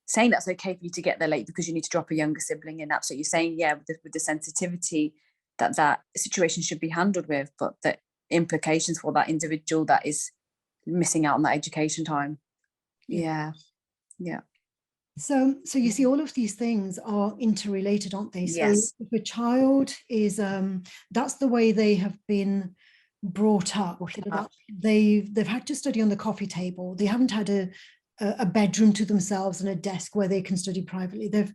saying that's okay for you to get there late because you need to drop a younger sibling in, absolutely saying, with the sensitivity that situation should be handled with, but the implications for that individual that is missing out on that education time. Yeah.
So you see, all of these things are interrelated, aren't they?
Yes.
So if a child is, that's the way they have been brought up, that they've had to study on the coffee table. They haven't had a bedroom to themselves and a desk where they can study privately. They've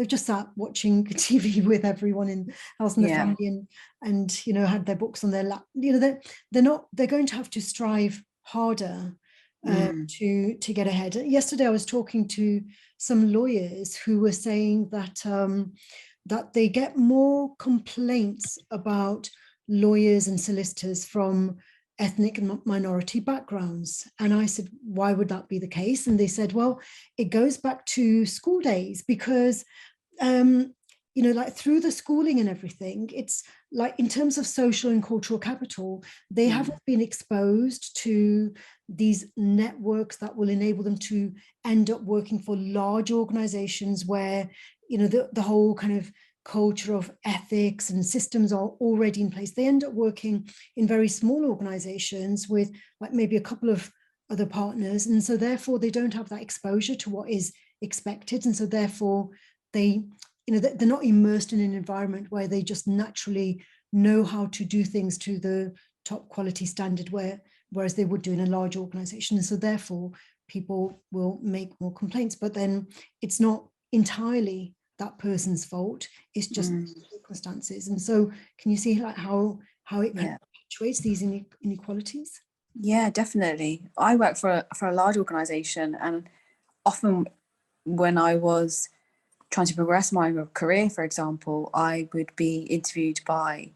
just sat watching TV with everyone else in the family, and had their books on their lap. They're going to have to strive harder to get ahead. Yesterday I was talking to some lawyers who were saying that they get more complaints about lawyers and solicitors from ethnic and minority backgrounds. And I said, why would that be the case? And they said, well, it goes back to school days, because like through the schooling and everything, it's like in terms of social and cultural capital, they haven't been exposed to these networks that will enable them to end up working for large organizations where the whole kind of culture of ethics and systems are already in place. They end up working in very small organizations with like maybe a couple of other partners, and so therefore they don't have that exposure to what is expected, and so therefore they're not immersed in an environment where they just naturally know how to do things to the top quality standard, whereas they would do in a large organization. And so therefore people will make more complaints, but then it's not entirely that person's fault, it's just circumstances. And so can you see like how it perpetuates these inequalities?
Yeah, definitely. I work for a large organization, and often when I was trying to progress my career, for example, I would be interviewed by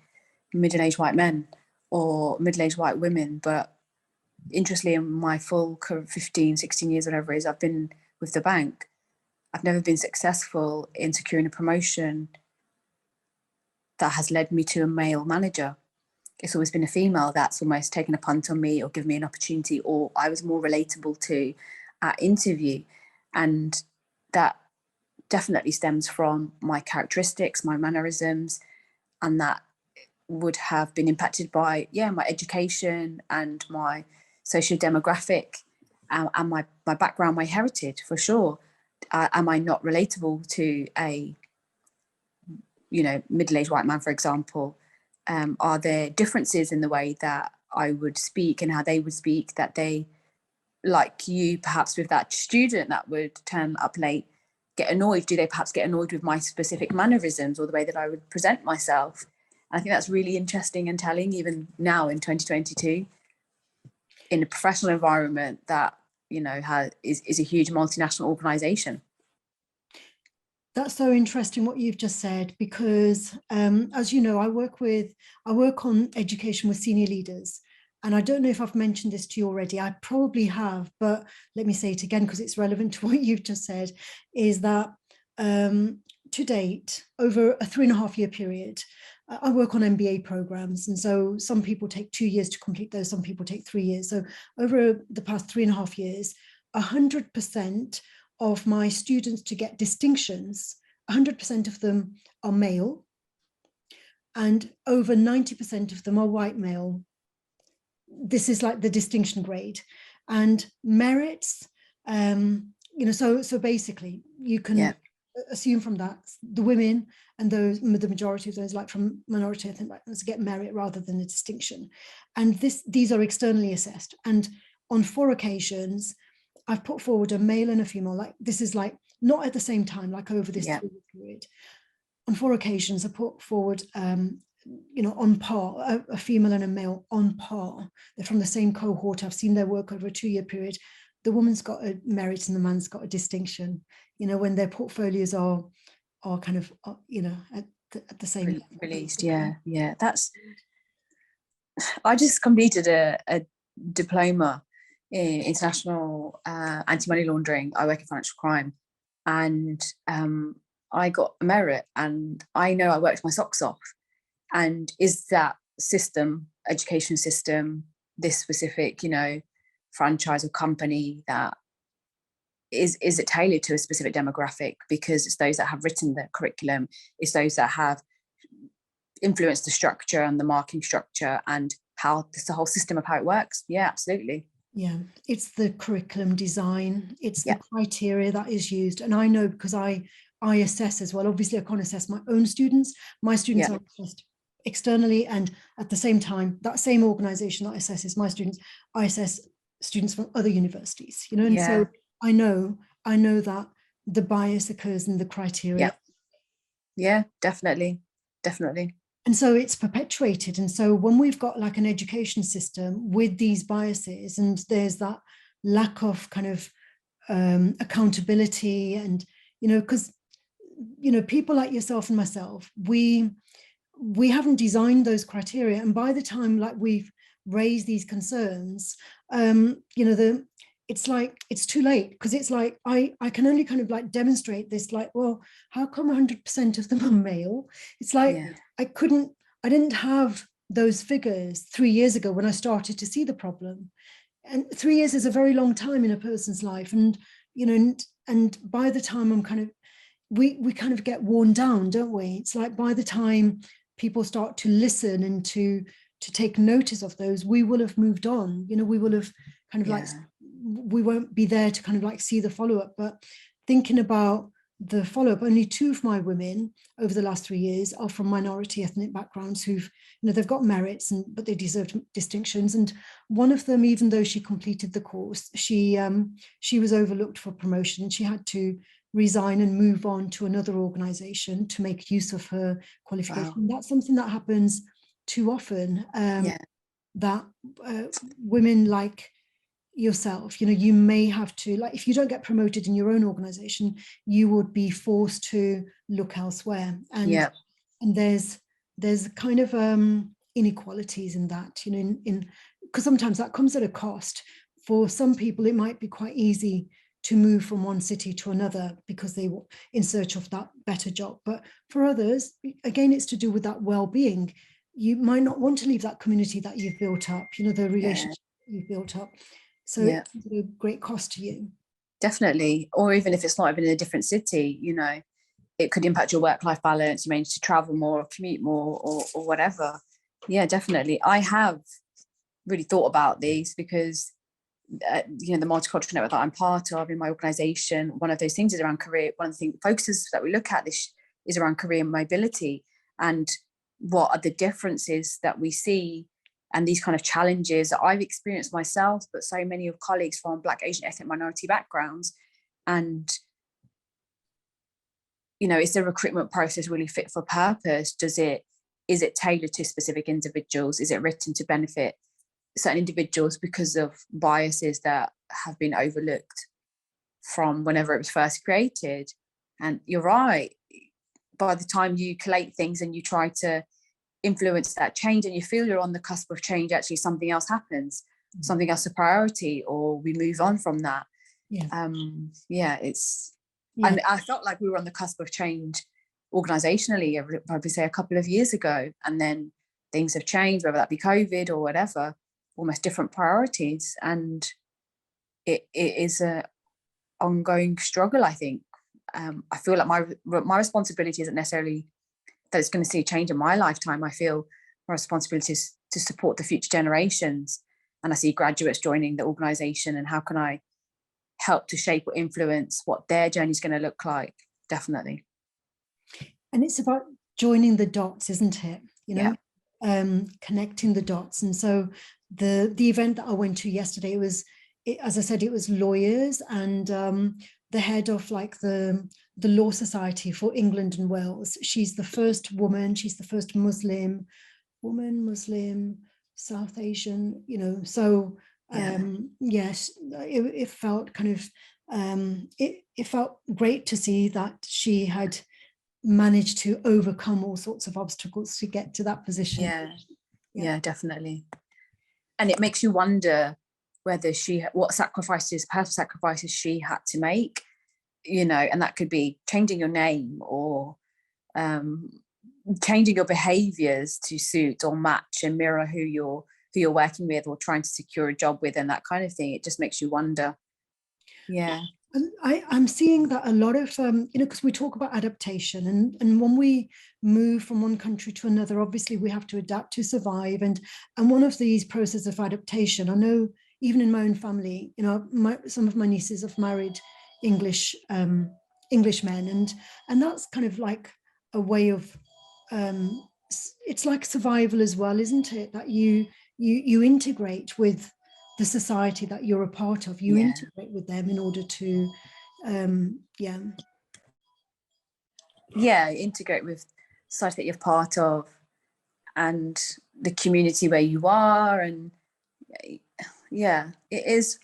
middle-aged white men or middle-aged white women. But interestingly, in my full 15, 16 years, whatever it is, I've been with the bank, I've never been successful in securing a promotion that has led me to a male manager. It's always been a female that's almost taken a punt on me or given me an opportunity, or I was more relatable to at interview. And that definitely stems from my characteristics, my mannerisms, and that would have been impacted by my education and my socio-demographic and my background, my heritage, for sure. Am I not relatable to a middle-aged white man, for example? Are there differences in the way that I would speak and how they would speak, that they, like you perhaps with that student that would turn up late, get annoyed? Do they perhaps get annoyed with my specific mannerisms or the way that I would present myself? And I think that's really interesting and telling, even now in 2022, in a professional environment that is a huge multinational organization.
That's so interesting what you've just said, because as you know, I work on education with senior leaders. And I don't know if I've mentioned this to you already. I probably have, but let me say it again because it's relevant to what you've just said, is that to date, over a 3.5-year period, I work on MBA programs. And so some people take 2 years to complete those, some people take 3 years. So over the past 3.5 years, 100% of my students to get distinctions, 100% of them are male, and over 90% of them are white male. This is like the distinction grade. And merits, so basically you can assume from that the women and the majority of those, like from minority ethnic backgrounds, get merit rather than a distinction. And these are externally assessed. And on 4 occasions, I've put forward a male and a female, like this is like not at the same time, like over this 3-year period. On 4 occasions, I put forward, on par, a female and a male on par. They're from the same cohort. I've seen their work over a 2-year period. The woman's got a merit and the man's got a distinction, when their portfolios are kind of, at the same level.
Released. Yeah. I just completed a diploma in international anti-money laundering. I work in financial crime, and I got a merit, and I know I worked my socks off. And is that system, education system, this specific, franchise or company, that is it tailored to a specific demographic? Because it's those that have written the curriculum, it's those that have influenced the structure and the marking structure and how the whole system of how it works. Yeah, absolutely.
Yeah, it's the curriculum design, it's the criteria that is used. And I know because I assess as well. Obviously I can't assess my own students. My students are assessed externally, and at the same time, that same organization that assesses my students, I assess students from other universities, you know, and so I know that the bias occurs in the criteria.
Yeah, definitely.
And so it's perpetuated. And so when we've got like an education system with these biases, and there's that lack of kind of accountability, and, you know, because, you know, people like yourself and myself, we haven't designed those criteria. And by the time like we've raised these concerns, you know, it's like it's too late, because it's like I can only kind of like demonstrate this, like, well, how come 100% of them are male? It's like I didn't have those figures 3 years ago when I started to see the problem. And 3 years is a very long time in a person's life. And, you know, and by the time I'm kind of, we kind of get worn down, don't we? It's like by the time people start to listen and to take notice of those, we will have moved on. You know, we will have kind of like, we won't be there to kind of like see the follow-up. But thinking about the follow-up, only 2 of my women over the last 3 years are from minority ethnic backgrounds who've, you know, they've got merits, and but they deserved distinctions. And one of them, even though she completed the course, she was overlooked for promotion. She had to resign and move on to another organization to make use of her qualification. Wow. That's something that happens too often, that women like yourself, you know, you may have to, like, if you don't get promoted in your own organization, you would be forced to look elsewhere. And and there's kind of inequalities in that, you know, in because sometimes that comes at a cost. For some people it might be quite easy to move from one city to another because they were in search of that better job. But for others, again, it's to do with that well-being. You might not want to leave that community that you've built up, you know, the relationship you've built up. So it's a great cost to you.
Definitely. Or even if it's not even in a different city, you know, it could impact your work-life balance. You may need to travel more or commute more or whatever. Yeah, definitely. I have really thought about these because you know, the multicultural network that I'm part of in my organization, one of those things is around career. One of the focuses that we look at this is around career mobility, and what are the differences that we see, and these kind of challenges that I've experienced myself, but so many of colleagues from Black, Asian, ethnic minority backgrounds. And, you know, is the recruitment process really fit for purpose? Is it tailored to specific individuals? Is it written to benefit certain individuals because of biases that have been overlooked from whenever it was first created? And you're right, by the time you collate things and you try to influence that change and you feel you're on the cusp of change, actually something else happens, something else a priority, or we move on from that. And I felt like we were on the cusp of change organizationally, I would probably say a couple of years ago, and then things have changed, whether that be COVID or whatever, almost different priorities. And it is a ongoing struggle, I think. I feel like my responsibility isn't necessarily that it's going to see a change in my lifetime. I feel my responsibility is to support the future generations. And I see graduates joining the organisation, and how can I help to shape or influence what their journey is going to look like? Definitely.
And it's about joining the dots, isn't it? You know, connecting the dots. And so the event that I went to yesterday was, as I said, it was lawyers and the head of like the Law Society for England and Wales. She's the first woman, she's the first Muslim, South Asian, you know, so yes, it felt kind of, it felt great to see that she had managed to overcome all sorts of obstacles to get to that position.
Yeah, definitely. And it makes you wonder whether what personal sacrifices she had to make, you know, and that could be changing your name or changing your behaviors to suit or match and mirror who you're working with or trying to secure a job with, and that kind of thing. It just makes you wonder.
I'm seeing that a lot of, you know, because we talk about adaptation, and when we move from one country to another, obviously we have to adapt to survive. And one of these processes of adaptation, I know even in my own family, you know, some of my nieces have married English men, and that's kind of like a way of it's like survival as well, isn't it? That you integrate with the society that you're a part of. You integrate with them in order to,
integrate with society that you're part of and the community where you are. And it's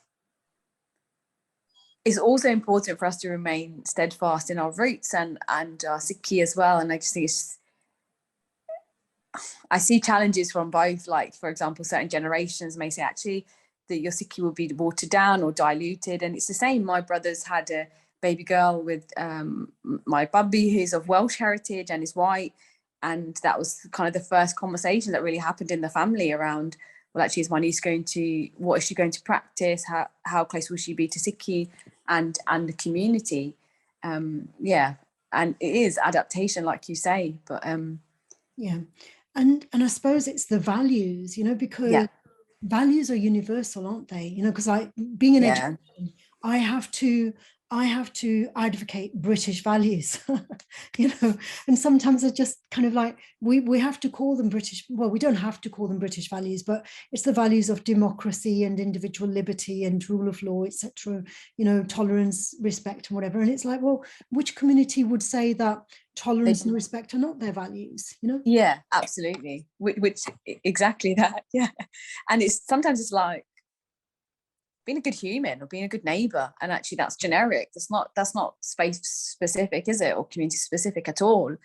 also important for us to remain steadfast in our roots and our Sikhi as well. And I just think I see challenges from both. Like, for example, certain generations may say actually that your Sikhi will be watered down or diluted. And it's the same. My brother's had a baby girl with my bubby, who's of Welsh heritage and is white. And that was kind of the first conversation that really happened in the family around, well, actually, is my niece what is she going to practice? How close will she be to Sikhi and the community? And it is adaptation, like you say, but
and I suppose it's the values, because values are universal, aren't they? Because being in education, I have to advocate British values, and sometimes I just kind of like, we have to call them British. Well, we don't have to call them British values, but it's the values of democracy and individual liberty and rule of law, etc. Tolerance, respect, and whatever. And it's like, well, which community would say that tolerance and respect are not their values?
Yeah, absolutely. Which exactly that. Yeah, and sometimes it's like being a good human or being a good neighbor, and actually that's generic. That's not space specific, is it, or community specific at all?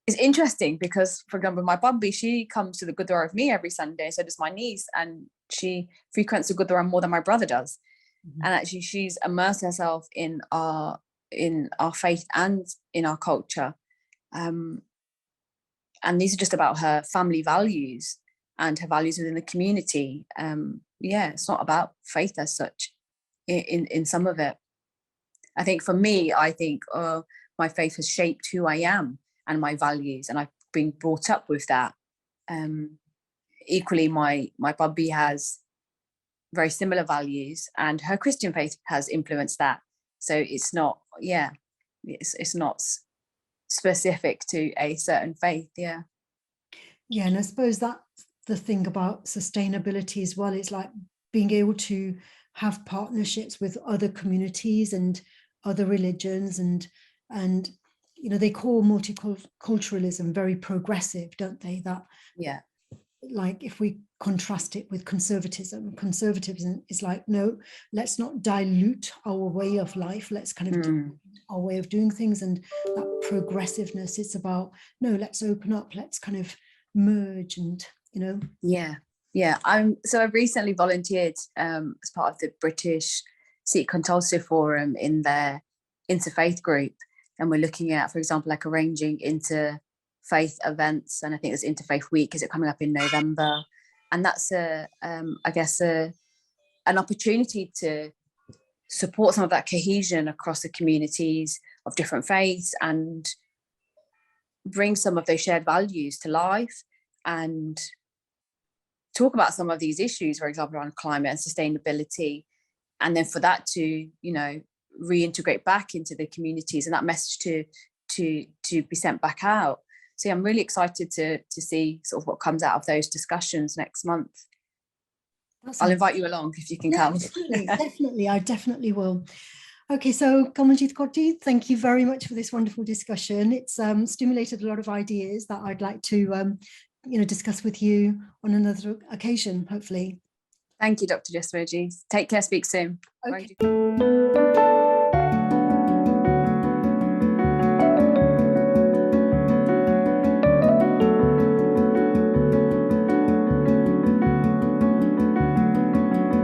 It's interesting because, for example, my bubby, she comes to the Gurdwara of me every Sunday, so does my niece, and she frequents the Gurdwara more than my brother does. Mm-hmm. And actually she's immersed herself in our faith and in our culture, and these are just about her family values and her values within the community. It's not about faith as such in some of it. I think for me, my faith has shaped who I am and my values, and I've been brought up with that. Equally, my bubby has very similar values, and her Christian faith has influenced that. So it's not specific to a certain faith. And
I suppose that's the thing about sustainability as well. It's like being able to have partnerships with other communities and other religions, and they call multiculturalism very progressive, don't they? That like, if we contrast it with conservatism is like, no, let's not dilute our way of life, let's kind of our way of doing things. And that progressiveness, it's about, no, let's open up, let's kind of merge, and
I've recently volunteered as part of the British Sikh Consultative Forum in their interfaith group, and we're looking at, for example, like arranging interfaith events, and I think there's Interfaith Week, is it coming up in November? And that's an opportunity to support some of that cohesion across the communities of different faiths and bring some of those shared values to life and talk about some of these issues, for example, around climate and sustainability, and then for that to reintegrate back into the communities and that message to be sent back out. So I'm really excited to see sort of what comes out of those discussions next month. I'll invite you along if you can come.
Definitely, I definitely will. Okay, so Kamaljit Koti, thank you very much for this wonderful discussion. It's stimulated a lot of ideas that I'd like to discuss with you on another occasion, hopefully.
Thank you, Dr. Jasmurji. Take care, speak soon.
Okay.